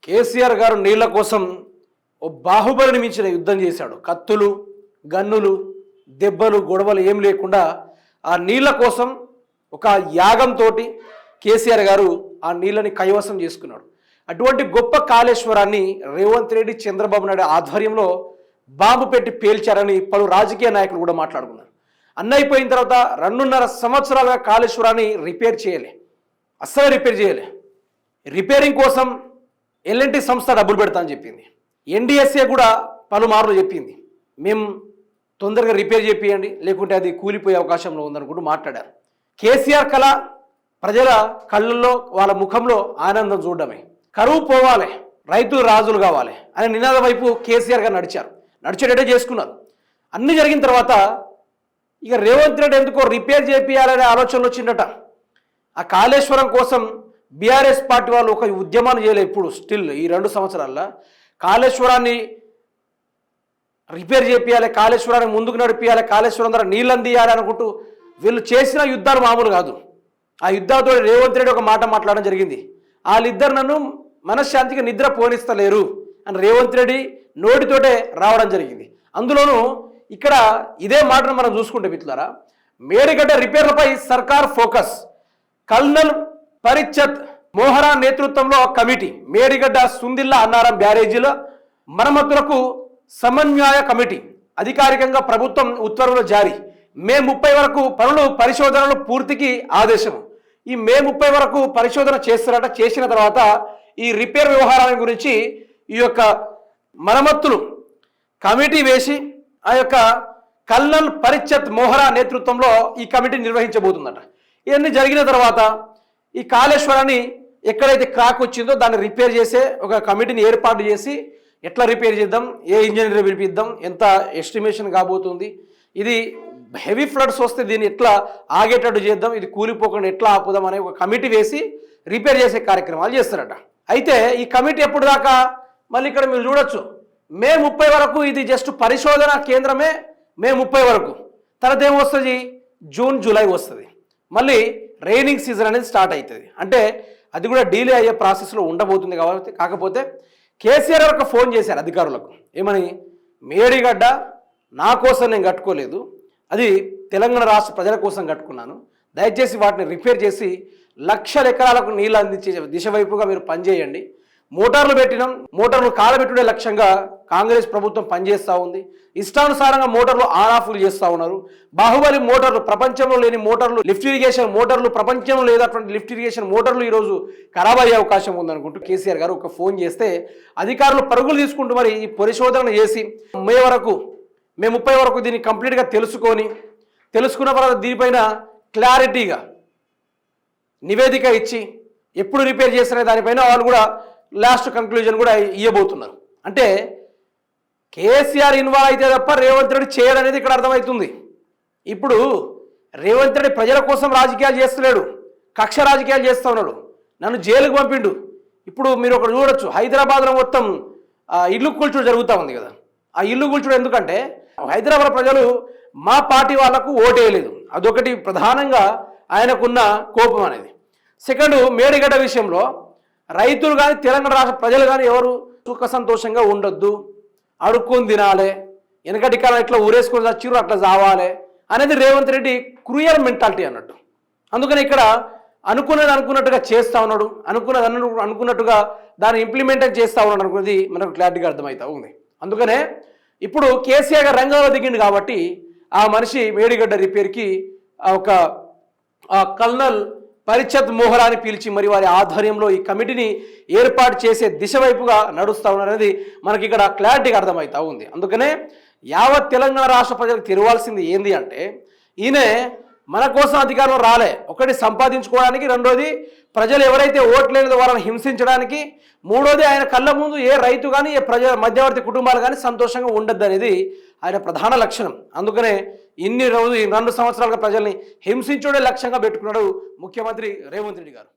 కేసీఆర్ గారు నీళ్ల కోసం ఓ బాహుబలిని మించిన యుద్ధం చేశాడు. కత్తులు, గన్నులు, దెబ్బలు, గొడవలు ఏం లేకుండా ఆ నీళ్ల కోసం ఒక యాగంతో కేసీఆర్ గారు ఆ నీళ్ళని కైవసం చేసుకున్నాడు. అటువంటి గొప్ప కాళేశ్వరాన్ని రేవంత్ రెడ్డి, చంద్రబాబు నాయుడు ఆధ్వర్యంలో బాంబు పెట్టి పేల్చారని పలు రాజకీయ నాయకులు కూడా మాట్లాడుకున్నారు. అన్నైపోయిన తర్వాత 2.5 సంవత్సరాలుగా కాళేశ్వరాన్ని రిపేర్ చేయలే, అస్సలు రిపేర్ చేయలే. రిపేరింగ్ కోసం ఎల్ఎన్టీ సంస్థ డబ్బులు పెడతా అని చెప్పింది. ఎన్డీఎస్ఏ కూడా పలుమార్లు చెప్పింది, మేము తొందరగా రిపేర్ చేపియండి లేకుంటే అది కూలిపోయే అవకాశంలో ఉందనుకుంటూ మాట్లాడారు. కేసీఆర్ కళ ప్రజల కళ్ళల్లో, వాళ్ళ ముఖంలో ఆనందం చూడడమే. కరువు పోవాలి, రైతులు రాజులు కావాలి అనే నినాదం వైపు కేసీఆర్ గారు నడిచేటట్టే చేసుకున్నారు. అన్నీ జరిగిన తర్వాత ఇక రేవంత్ రెడ్డి ఎందుకో రిపేర్ చేపియాలనే ఆలోచనలు వచ్చిందట. ఆ కాళేశ్వరం కోసం బీఆర్ఎస్ పార్టీ వాళ్ళు ఒక ఉద్యమాన్ని చేయలేదు. ఇప్పుడు స్టిల్ ఈ 2 సంవత్సరాల్లో కాళేశ్వరాన్ని రిపేర్ చేపియాలి, కాళేశ్వరాన్ని ముందుకు నడిపియాలి, కాళేశ్వరం ద్వారా నీళ్ళు అందియాలి అనుకుంటూ వీళ్ళు చేసిన యుద్ధాలు మామూలు కాదు. ఆ యుద్ధాలతో రేవంత్ రెడ్డి ఒక మాట మాట్లాడడం జరిగింది. వాళ్ళిద్దరు నన్ను మనశ్శాంతిగా నిద్ర పోనిస్తలేరు అని రేవంత్ రెడ్డి నోటితోటే రావడం జరిగింది. అందులోనూ ఇక్కడ ఇదే మాటను మనం చూసుకుంటే మిత్రులారా, మేడిగడ్డ రిపేర్లపై సర్కార్ ఫోకస్. కల్నల్ పరిచత్ మోహరా నేతృత్వంలో కమిటీ. మేడిగడ్డ సుందిల్లా అన్నారం బ్యారేజీల మరమ్మతులకు సమన్వయ కమిటీ. అధికారికంగా ప్రభుత్వం ఉత్తర్వులు జారీ. మే 30 వరకు పనులు పరిశోధనలు పూర్తికి ఆదేశం. ఈ మే 30 వరకు పరిశోధన చేస్తారట. చేసిన తర్వాత ఈ రిపేర్ వ్యవహారాల గురించి ఈ యొక్క మరమ్మతులు కమిటీ వేసి ఆ యొక్క కల్నల్ పరిచత్ మోహరా నేతృత్వంలో ఈ కమిటీ నిర్వహించబోతుందట. ఇవన్నీ జరిగిన తర్వాత ఈ కాళేశ్వరాన్ని ఎక్కడైతే క్రాక్ వచ్చిందో దాన్ని రిపేర్ చేసే ఒక కమిటీని ఏర్పాటు చేసి ఎట్లా రిపేర్ చేద్దాం, ఏ ఇంజనీర్ పిలిపిద్దాం, ఎంత ఎస్టిమేషన్ కాబోతుంది, ఇది హెవీ ఫ్లడ్స్ వస్తే దీన్ని ఎట్లా ఆగేటట్టు చేద్దాం, ఇది కూలిపోకుండా ఎట్లా ఆపుదాం అనే ఒక కమిటీ వేసి రిపేర్ చేసే కార్యక్రమాలు చేస్తారట. అయితే ఈ కమిటీ ఎప్పుడు దాకా, మళ్ళీ ఇక్కడ మీరు చూడొచ్చు, మే 30 వరకు ఇది జస్ట్ పరిశోధన కేంద్రమే. మే 30 వరకు తర్వాత ఏమొస్తుంది, జూన్ జూలై వస్తుంది. మళ్ళీ రైనింగ్ సీజన్ అనేది స్టార్ట్ అవుతుంది. అంటే అది కూడా డీలే అయ్యే ప్రాసెస్లో ఉండబోతుంది. కాకపోతే కేసీఆర్ వరకు ఫోన్ చేశారు అధికారులకు, ఏమని, మేడిగడ్డ నా కోసం నేను కట్టుకోలేదు, అది తెలంగాణ రాష్ట్ర ప్రజల కోసం కట్టుకున్నాను, దయచేసి వాటిని రిపేర్ చేసి 1,00,000 ఎకరాలకు నీళ్ళు అందించే దిశ వైపుగా మీరు పనిచేయండి. మోటార్లు పెట్టినాం, మోటార్లు కాలబెట్టుడే లక్ష్యంగా కాంగ్రెస్ ప్రభుత్వం పనిచేస్తూ ఉంది. ఇష్టానుసారంగా మోటార్లు ఆన్ ఆఫ్లు చేస్తూ ఉన్నారు. బాహుబలి మోటార్లు, ప్రపంచంలో లేని మోటార్లు, లిఫ్ట్ ఇరిగేషన్ మోటార్లు, ప్రపంచంలో లేనటువంటి లిఫ్ట్ ఇరిగేషన్ మోటార్లు ఈరోజు ఖరాబ్ అయ్యే అవకాశం ఉందనుకుంటూ కేసీఆర్ గారు ఒక ఫోన్ చేస్తే అధికారులు పరుగులు తీసుకుంటూ మరి ఈ పరిశోధన చేసి మే 30 వరకు దీన్ని కంప్లీట్గా తెలుసుకున్న తర్వాత దీనిపైన క్లారిటీగా నివేదిక ఇచ్చి ఎప్పుడు రిపేర్ చేస్తారనే దానిపైన వాళ్ళు కూడా లాస్ట్ కంక్లూజన్ కూడా ఇవ్వబోతున్నారు. అంటే కేసీఆర్ ఇన్వాల్వ్ అయితే తప్ప రేవంత్ రెడ్డి చేయడనేది ఇక్కడ అర్థమవుతుంది. ఇప్పుడు రేవంత్ రెడ్డి ప్రజల కోసం రాజకీయాలు చేస్తలేడు, కక్ష రాజకీయాలు చేస్తూ ఉన్నాడు. నన్ను జైలుకు పంపిండు. ఇప్పుడు మీరు ఒకటి చూడొచ్చు, హైదరాబాద్లో మొత్తం ఇల్లు కూల్చుడు జరుగుతూ ఉంది కదా. ఆ ఇల్లు కూల్చుడు ఎందుకంటే హైదరాబాద్ ప్రజలు మా పార్టీ వాళ్లకు ఓటేయలేదు, అదొకటి ప్రధానంగా ఆయనకున్న కోపం అనేది. సెకండ్, మేడిగడ్డ విషయంలో రైతులు కానీ తెలంగాణ రాష్ట్ర ప్రజలు కానీ ఎవరు సుఖ సంతోషంగా ఉండొద్దు, అడుక్కొని తినాలి, వెనకటి కాలం ఇట్లా ఊరేసుకొని చచ్చిరు అట్లా చావాలి అనేది రేవంత్ రెడ్డి క్రూయల్ మెంటాలిటీ అన్నట్టు. అందుకని ఇక్కడ అనుకున్నట్టుగా చేస్తూ ఉన్నాడు, అనుకున్నట్టుగా దాన్ని ఇంప్లిమెంట్ చేస్తూ ఉన్నాడు అనుకున్నది మనకు క్లారిటీగా అర్థమవుతూ ఉంది. అందుకనే ఇప్పుడు కేసీఆర్ గారు రంగంలో దిగిండు కాబట్టి ఆ మనిషి మేడిగడ్డ రిపేర్కి ఒక కల్నల్ పరిచత్ మోహరాని పిలిచి మరి వారి ఆధ్వర్యంలో ఈ కమిటీని ఏర్పాటు చేసే దిశ వైపుగా నడుస్తూ ఉన్నారనేది మనకి ఇక్కడ క్లారిటీగా అర్థమవుతూ ఉంది. అందుకనే యావత్ తెలంగాణ రాష్ట్ర ప్రజలకు తెరవాల్సింది ఏంది అంటే, ఈయన మన కోసం అధికారంలో రాలే, ఒకటి సంపాదించుకోవడానికి, రెండోది ప్రజలు ఎవరైతే ఓట్లేనిదో వాళ్ళని హింసించడానికి, మూడోది ఆయన కళ్ళ ముందు ఏ రైతు కానీ ఏ మధ్యవర్తి కుటుంబాలు కానీ సంతోషంగా ఉండద్దు అనేది ఆయన ప్రధాన లక్షణం. అందుకనే ఈ 2 సంవత్సరాలుగా ప్రజల్ని హింసించుడే లక్ష్యంగా పెట్టుకున్నాడు ముఖ్యమంత్రి రేవంత్ రెడ్డి గారు.